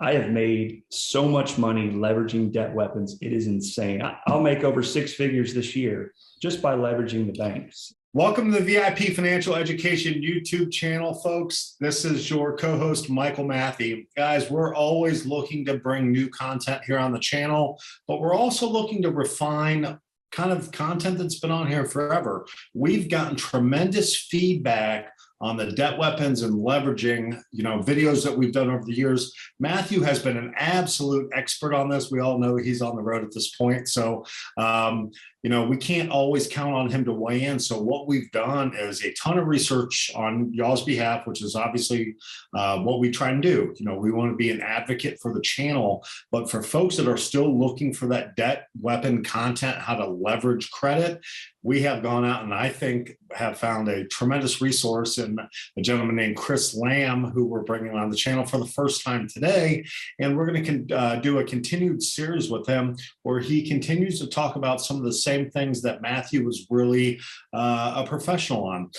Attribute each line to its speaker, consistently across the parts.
Speaker 1: I have made so much money leveraging debt weapons. It is insane. I'll make over six figures this year just by leveraging the banks.
Speaker 2: Welcome to the VIP Financial Education YouTube channel, folks. This is your co-host, Michael Matthew. Guys, we're always looking to bring new content here on the channel, but we're also looking to refine kind of content that's been on here forever. We've gotten tremendous feedback on the debt weapons and leveraging, videos that we've done over the years. Matthew has been an absolute expert on this. We all know he's on the road at this point. So, we can't always count on him to weigh in. So what we've done is a ton of research on y'all's behalf, which is obviously what we try and do. We want to be an advocate for the channel, but for folks that are still looking for that debt weapon content, how to leverage credit, we have gone out and I think have found a tremendous resource in a gentleman named Chris Lam, who we're bringing on the channel for the first time today. And we're going to do a continued series with him where he continues to talk about some of the same things that Matthew was really a professional on.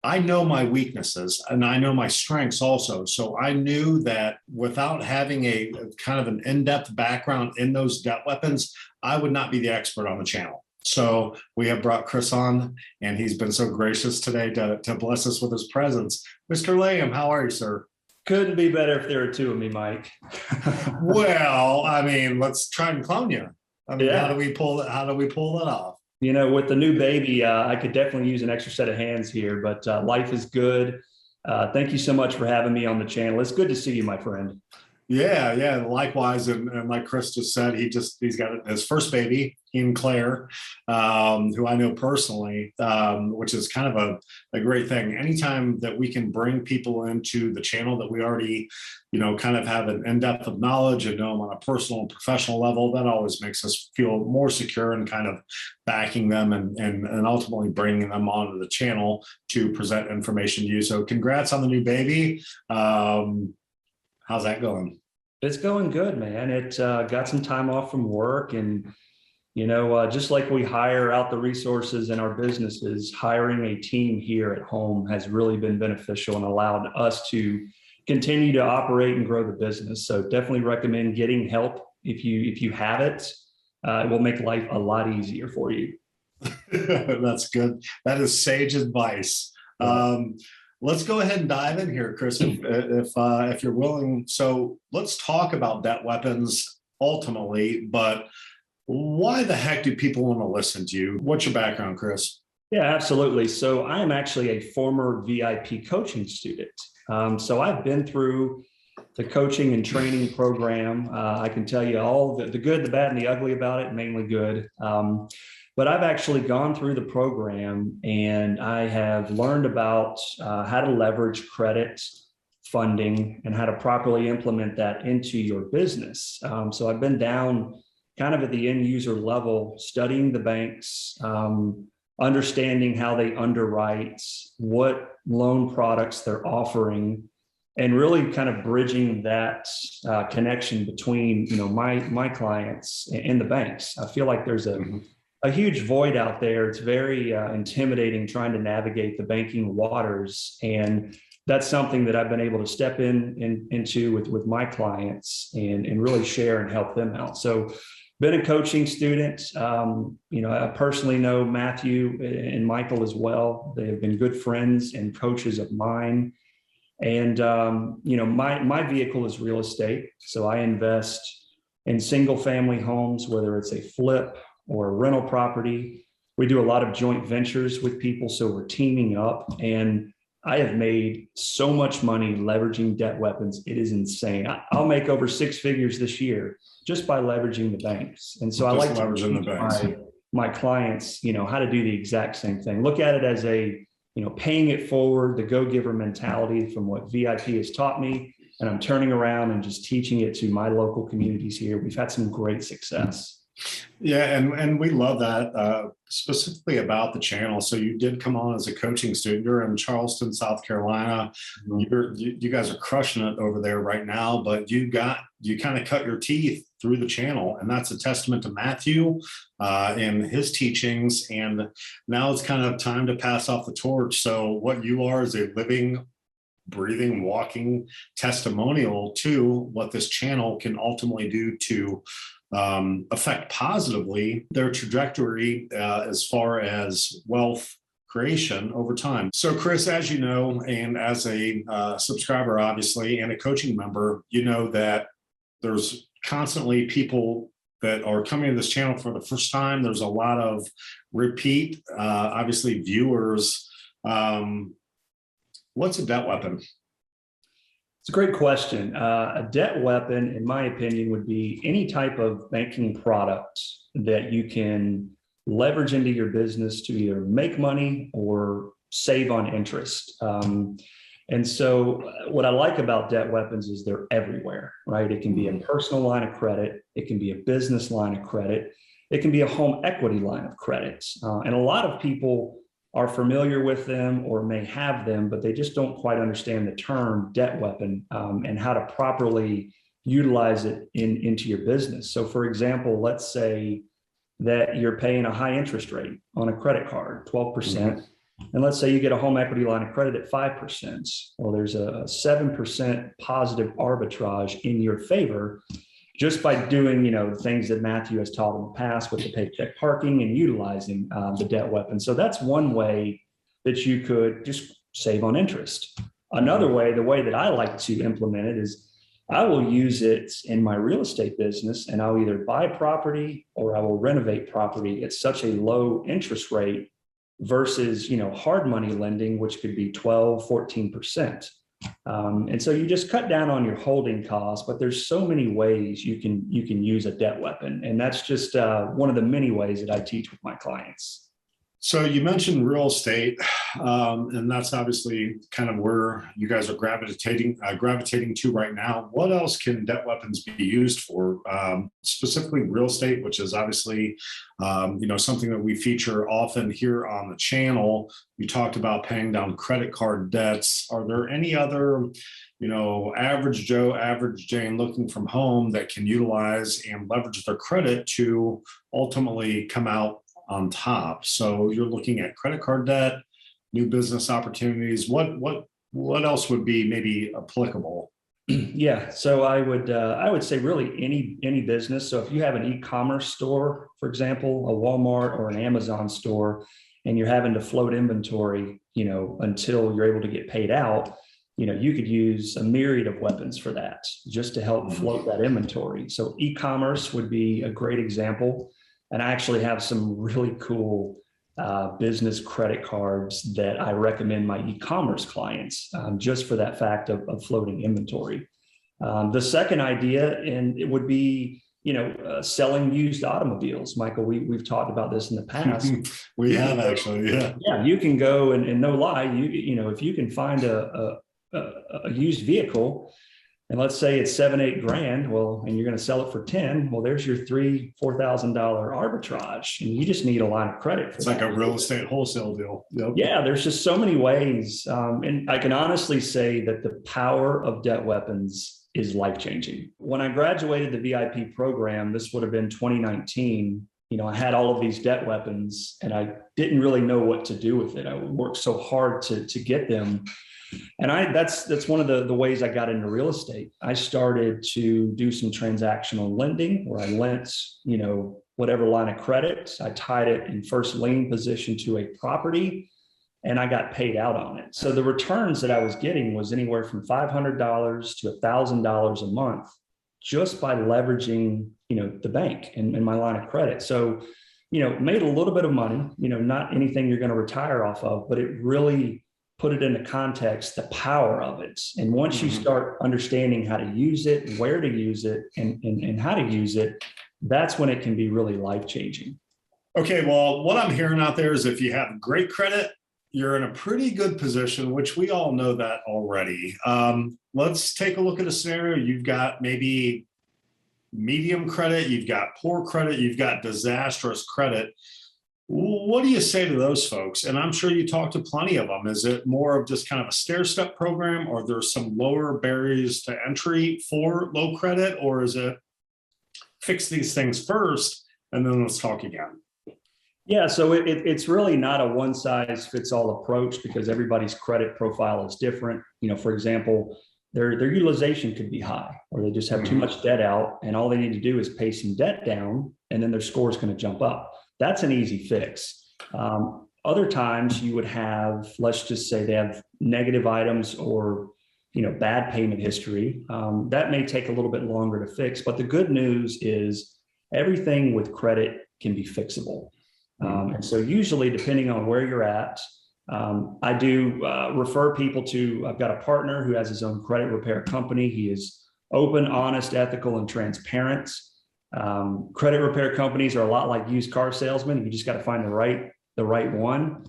Speaker 2: I know my weaknesses and I know my strengths also. So I knew that without having a kind of an in-depth background in those debt weapons, I would not be the expert on the channel. So we have brought Chris on, and he's been so gracious today to bless us with his presence. Mr. Lam, how are you, sir?
Speaker 1: Couldn't be better if there were two of me, Mike.
Speaker 2: Well, let's try and clone you.
Speaker 1: Yeah.
Speaker 2: How do we pull it? How do we pull it off?
Speaker 1: With the new baby, I could definitely use an extra set of hands here, but life is good. Thank you so much for having me on the channel. It's good to see you, my friend.
Speaker 2: Yeah, likewise. And like Chris just said, he's got his first baby, he and Claire, who I know personally, which is kind of a great thing. Anytime that we can bring people into the channel that we already, kind of have an in-depth of knowledge and know them on a personal and professional level, that always makes us feel more secure and kind of backing them and ultimately bringing them onto the channel to present information to you. So congrats on the new baby. How's that going?
Speaker 1: It's going good, man. It got some time off from work, and just like we hire out the resources in our businesses, hiring a team here at home has really been beneficial and allowed us to continue to operate and grow the business. So definitely recommend getting help if you have it. It will make life a lot easier for you.
Speaker 2: That's good. That is sage advice. Let's go ahead and dive in here, Chris, if you're willing. So let's talk about debt weapons ultimately, but why the heck do people want to listen to you? What's your background, Chris?
Speaker 1: Yeah, absolutely. So I am actually a former VIP coaching student. So I've been through the coaching and training program. I can tell you all the good, the bad, and the ugly about it, mainly good. But I've actually gone through the program and I have learned about how to leverage credit funding and how to properly implement that into your business. So I've been down kind of at the end user level, studying the banks, understanding how they underwrite, what loan products they're offering, and really kind of bridging that connection between my clients and the banks. I feel like there's a huge void out there. It's very intimidating trying to navigate the banking waters. And that's something that I've been able to step into with my clients and really share and help them out. So been a coaching student. I personally know Matthew and Michael as well. They have been good friends and coaches of mine. And, my vehicle is real estate. So I invest in single family homes, whether it's a flip or a rental property. We do a lot of joint ventures with people, so we're teaming up. And I have made so much money leveraging debt weapons. It is insane. I'll make over six figures this year just by leveraging the banks. And so I like to teach my clients, how to do the exact same thing. Look at it as paying it forward, the go-giver mentality from what VIP has taught me. And I'm turning around and just teaching it to my local communities here. We've had some great success.
Speaker 2: Yeah, and we love that, specifically about the channel. So you did come on as a coaching student. You're in Charleston, South Carolina. You guys are crushing it over there right now, but you kind of cut your teeth through the channel, and that's a testament to Matthew and his teachings. And now it's kind of time to pass off the torch. So what you are is a living breathing, walking testimonial to what this channel can ultimately do to affect positively their trajectory as far as wealth creation over time. So Chris, as you know, and as a subscriber, obviously, and a coaching member, you know that there's constantly people that are coming to this channel for the first time. There's a lot of repeat, obviously, viewers. What's a debt weapon?
Speaker 1: It's a great question. A debt weapon, in my opinion, would be any type of banking product that you can leverage into your business to either make money or save on interest. And so what I like about debt weapons is they're everywhere, right? It can be a personal line of credit. It can be a business line of credit. It can be a home equity line of credit. And a lot of people are familiar with them or may have them, but they just don't quite understand the term debt weapon and how to properly utilize it into your business. So for example, let's say that you're paying a high interest rate on a credit card, 12%. And let's say you get a home equity line of credit at 5%. Well, there's a 7% positive arbitrage in your favor just by doing, the things that Matthew has taught in the past with the paycheck parking and utilizing the debt weapon. So that's one way that you could just save on interest. Another way, the way that I like to implement it is I will use it in my real estate business, and I'll either buy property or I will renovate property at such a low interest rate versus, hard money lending, which could be 12, 14%. And so you just cut down on your holding costs, but there's so many ways you can use a debt weapon. And that's just one of the many ways that I teach with my clients.
Speaker 2: So you mentioned real estate, and that's obviously kind of where you guys are gravitating to right now. What else can debt weapons be used for? Specifically real estate, which is obviously, something that we feature often here on the channel. You talked about paying down credit card debts. Are there any other, average Joe, average Jane looking from home that can utilize and leverage their credit to ultimately come out on top? So you're looking at credit card debt, new business opportunities. What else would be maybe applicable?
Speaker 1: Yeah, so I would say really any business. So if you have an e-commerce store, for example, a Walmart or an Amazon store, and you're having to float inventory, until you're able to get paid out, you could use a myriad of weapons for that just to help float that inventory. So e-commerce would be a great example. And I actually have some really cool business credit cards that I recommend my e-commerce clients just for that fact of floating inventory. The second idea, and it would be, selling used automobiles. Michael, we've talked about this in the past.
Speaker 2: We have actually, yeah.
Speaker 1: Yeah, you can go and no lie, if you can find a used vehicle, and let's say it's $7,000-8,000, well, and you're going to sell it for 10. Well, there's your $3,000-4,000 arbitrage, and you just need a line of credit for
Speaker 2: it's
Speaker 1: that.
Speaker 2: Like a real estate wholesale deal. Yep.
Speaker 1: Yeah, there's just so many ways, and I can honestly say that the power of debt weapons is life-changing. When I graduated the VIP program, this would have been 2019. I had all of these debt weapons, and I didn't really know what to do with it. I worked so hard to get them. And that's one of the ways I got into real estate. I started to do some transactional lending where I lent, whatever line of credit. I tied it in first lien position to a property, and I got paid out on it. So the returns that I was getting was anywhere from $500 to $1,000 a month just by leveraging, the bank and my line of credit. So, made a little bit of money, not anything you're going to retire off of, but it really put it into context, the power of it. And once you start understanding how to use it, where to use it, and how to use it, that's when it can be really life-changing.
Speaker 2: Okay, well, what I'm hearing out there is if you have great credit, you're in a pretty good position, which we all know that already. Let's take a look at a scenario. You've got maybe medium credit, you've got poor credit, you've got disastrous credit. What do you say to those folks? And I'm sure you talk to plenty of them. Is it more of just kind of a stair-step program, or there's some lower barriers to entry for low credit, or is it fix these things first and then let's talk again?
Speaker 1: Yeah, so it's really not a one size fits all approach because everybody's credit profile is different. For example, their utilization could be high, or they just have too much debt out, and all they need to do is pay some debt down, and then their score is going to jump up. That's an easy fix. Other times you would have, let's just say they have negative items or bad payment history. That may take a little bit longer to fix, but the good news is everything with credit can be fixable. And so usually, depending on where you're at, I do refer people to, I've got a partner who has his own credit repair company. He is open, honest, ethical, and transparent. Credit repair companies are a lot like used car salesmen. You just got to find the right one.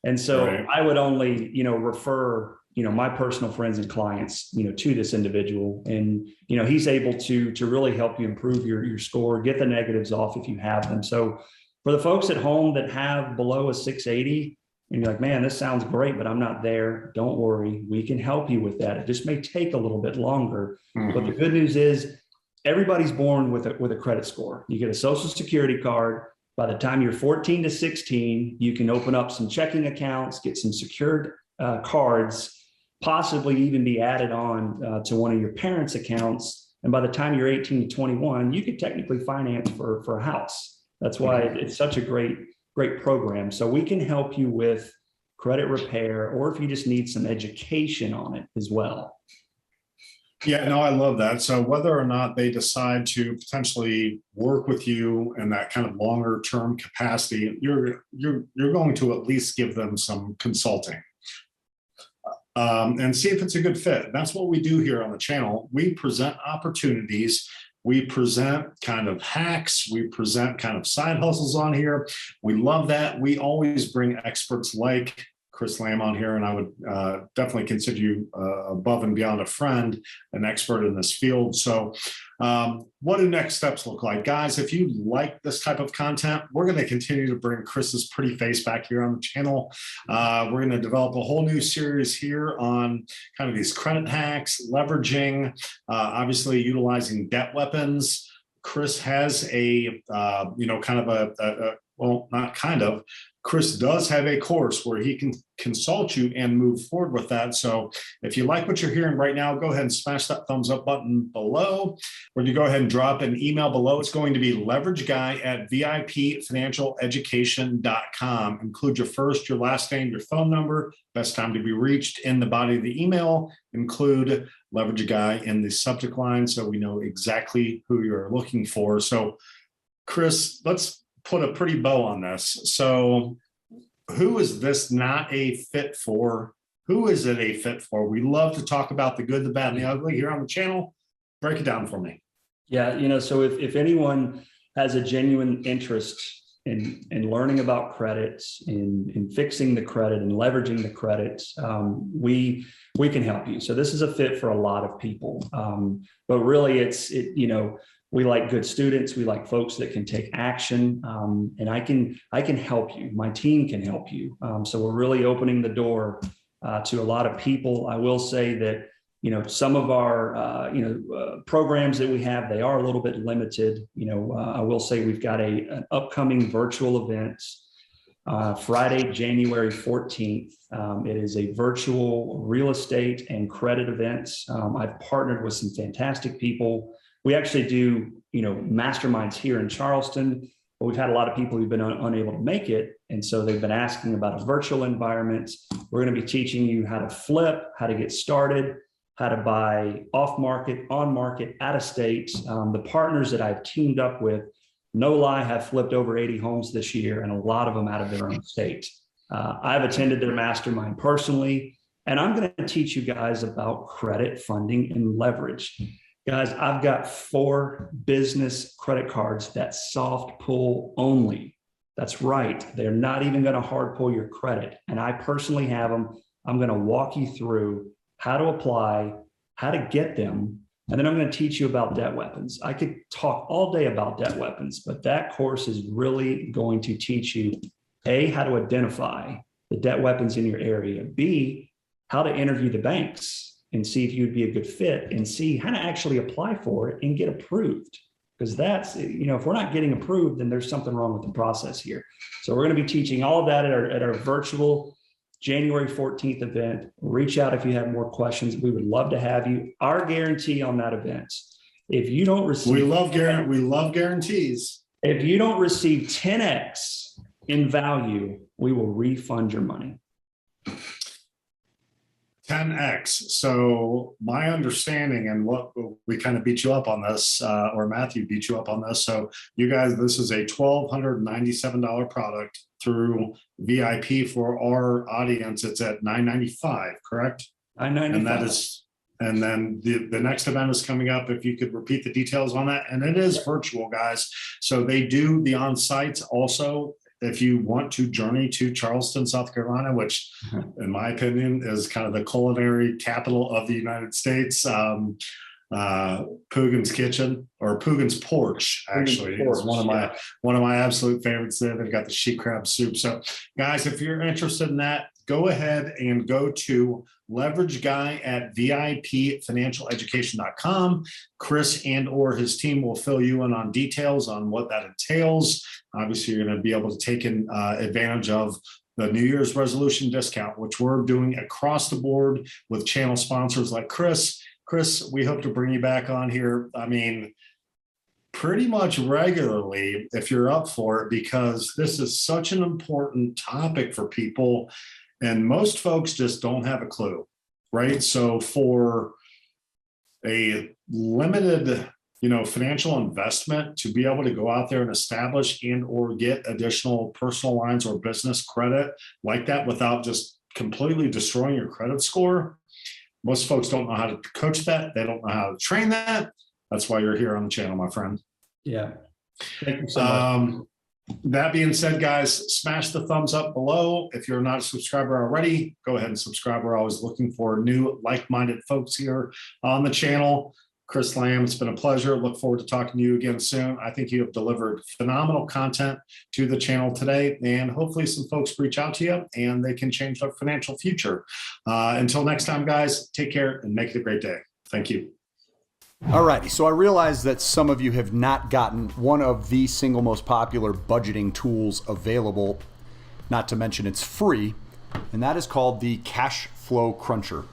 Speaker 1: And so I would only, refer, my personal friends and clients, to this individual. And, he's able to really help you improve your score, get the negatives off if you have them. So for the folks at home that have below a 680, and you're like, man, this sounds great, but I'm not there. Don't worry. We can help you with that. It just may take a little bit longer. But the good news is everybody's born with a credit score. You get a social security card. By the time you're 14 to 16, you can open up some checking accounts, get some secured cards, possibly even be added on to one of your parents' accounts. And by the time you're 18 to 21, you could technically finance for a house. That's why it's such a great program. So we can help you with credit repair, or if you just need some education on it as well.
Speaker 2: Yeah, no, I love that. So whether or not they decide to potentially work with you in that kind of longer term capacity, you're going to at least give them some consulting and see if it's a good fit. That's what we do here on the channel. We present opportunities. We present kind of hacks. We present kind of side hustles on here. We love that. We always bring experts like Chris Lam on here, and I would definitely consider you above and beyond a friend, an expert in this field. So what do next steps look like? Guys, if you like this type of content, we're going to continue to bring Chris's pretty face back here on the channel. We're going to develop a whole new series here on kind of these credit hacks, leveraging, obviously utilizing debt weapons. Chris has a, kind of well, not kind of, Chris does have a course where he can consult you and move forward with that. So if you like what you're hearing right now, go ahead and smash that thumbs up button below. When you go ahead and drop an email below, it's going to be leverageguy@vipfinancialeducation.com. Include your first, your last name, your phone number, best time to be reached in the body of the email. Include Leverage a Guy in the subject line so we know exactly who you're looking for. So Chris, let's put a pretty bow on this. So who is this not a fit for? Who is it a fit for? We love to talk about the good, the bad, and the ugly here on the channel. Break it down for me.
Speaker 1: Yeah, so if anyone has a genuine interest in learning about credits, in fixing the credit and leveraging the credits, we can help you. So this is a fit for a lot of people. But really we like good students. We like folks that can take action, and I can help you. My team can help you. So we're really opening the door to a lot of people. I will say that some of our programs that we have, they are a little bit limited. I will say we've got an upcoming virtual event Friday, January 14th. It is a virtual real estate and credit event. I've partnered with some fantastic people. We actually do, masterminds here in Charleston, but we've had a lot of people who've been unable to make it. And so they've been asking about a virtual environment. We're going to be teaching you how to flip, how to get started, how to buy off market, on market, out of state. The partners that I've teamed up with, no lie, have flipped over 80 homes this year, and a lot of them out of their own state. I've attended their mastermind personally, and I'm going to teach you guys about credit, funding, and leverage. Guys, I've got 4 business credit cards that soft pull only. That's right. They're not even going to hard pull your credit. And I personally have them. I'm going to walk you through how to apply, how to get them. And then I'm going to teach you about debt weapons. I could talk all day about debt weapons, but that course is really going to teach you, A, how to identify the debt weapons in your area, B, how to interview the banks and see if you'd be a good fit, and C, how to actually apply for it and get approved. Because that's, if we're not getting approved, then there's something wrong with the process here. So we're going to be teaching all of that at our virtual January 14th event. Reach out if you have more questions. We would love to have you. Our guarantee on that event, if you don't receive,
Speaker 2: we love guarantees.
Speaker 1: If you don't receive 10x in value, we will refund your money.
Speaker 2: 10x. So my understanding, and what we kind of beat you up on this, or Matthew beat you up on this. So you guys, this is a $1,297 product through VIP. For our audience, it's at $995, correct?
Speaker 1: $995.
Speaker 2: And that is, and then the next event is coming up. If you could repeat the details on that, and it is virtual, guys. So they do the on-sites also. If you want to journey to Charleston, South Carolina, which in my opinion is kind of the culinary capital of the United States, Poogan's Kitchen, or Poogan's Porch, actually, is one of my absolute favorites there. They've got the sheep crab soup. So guys, if you're interested in that, go ahead and go to leverageguy at VIPfinancialeducation.com. Chris and or his team will fill you in on details on what that entails. Obviously, you're going to be able to take advantage of the New Year's resolution discount, which we're doing across the board with channel sponsors like Chris. Chris, we hope to bring you back on here. I mean, pretty much regularly if you're up for it, because this is such an important topic for people. And most folks just don't have a clue, right? So for a limited, financial investment to be able to go out there and establish and or get additional personal lines or business credit like that without just completely destroying your credit score, most folks don't know how to coach that. They don't know how to train that. That's why you're here on the channel, my friend.
Speaker 1: Yeah. Thank you so much.
Speaker 2: That being said, guys, smash the thumbs up below. If you're not a subscriber already, go ahead and subscribe. We're always looking for new like-minded folks here on the channel. Chris Lam, it's been a pleasure. Look forward to talking to you again soon. I think you have delivered phenomenal content to the channel today, and hopefully some folks reach out to you and they can change their financial future. Until next time, guys, take care and make it a great day. Thank you.
Speaker 3: Alrighty, so I realize that some of you have not gotten one of the single most popular budgeting tools available, not to mention it's free, and that is called the Cash Flow Cruncher.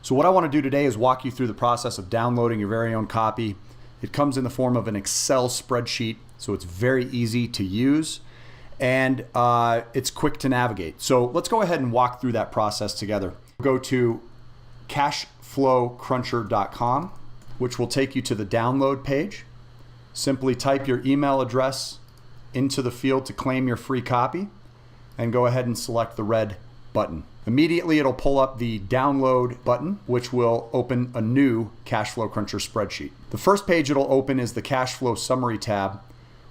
Speaker 3: So what I want to do today is walk you through the process of downloading your very own copy. It comes in the form of an Excel spreadsheet, so it's very easy to use, and it's quick to navigate. So let's go ahead and walk through that process together. Go to cashflowcruncher.com, which will take you to the download page. Simply type your email address into the field to claim your free copy and go ahead and select the red button. Immediately it'll pull up the download button, which will open a new Cash Flow Cruncher spreadsheet. The first page it'll open is the Cash Flow Summary tab,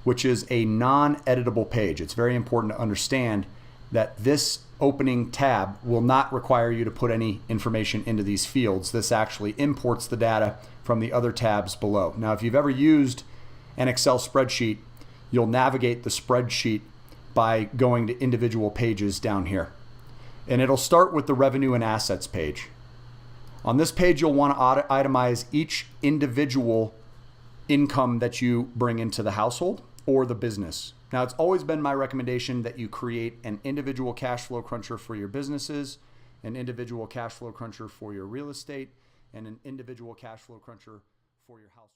Speaker 3: which is a non-editable page. It's very important to understand that this opening tab will not require you to put any information into these fields. This actually imports the data from the other tabs below. Now, if you've ever used an Excel spreadsheet, you'll navigate the spreadsheet by going to individual pages down here. And it'll start with the revenue and assets page. On this page, you'll want to itemize each individual income that you bring into the household or the business. Now, it's always been my recommendation that you create an individual cash flow cruncher for your businesses, an individual cash flow cruncher for your real estate, and an individual cash flow cruncher for your household.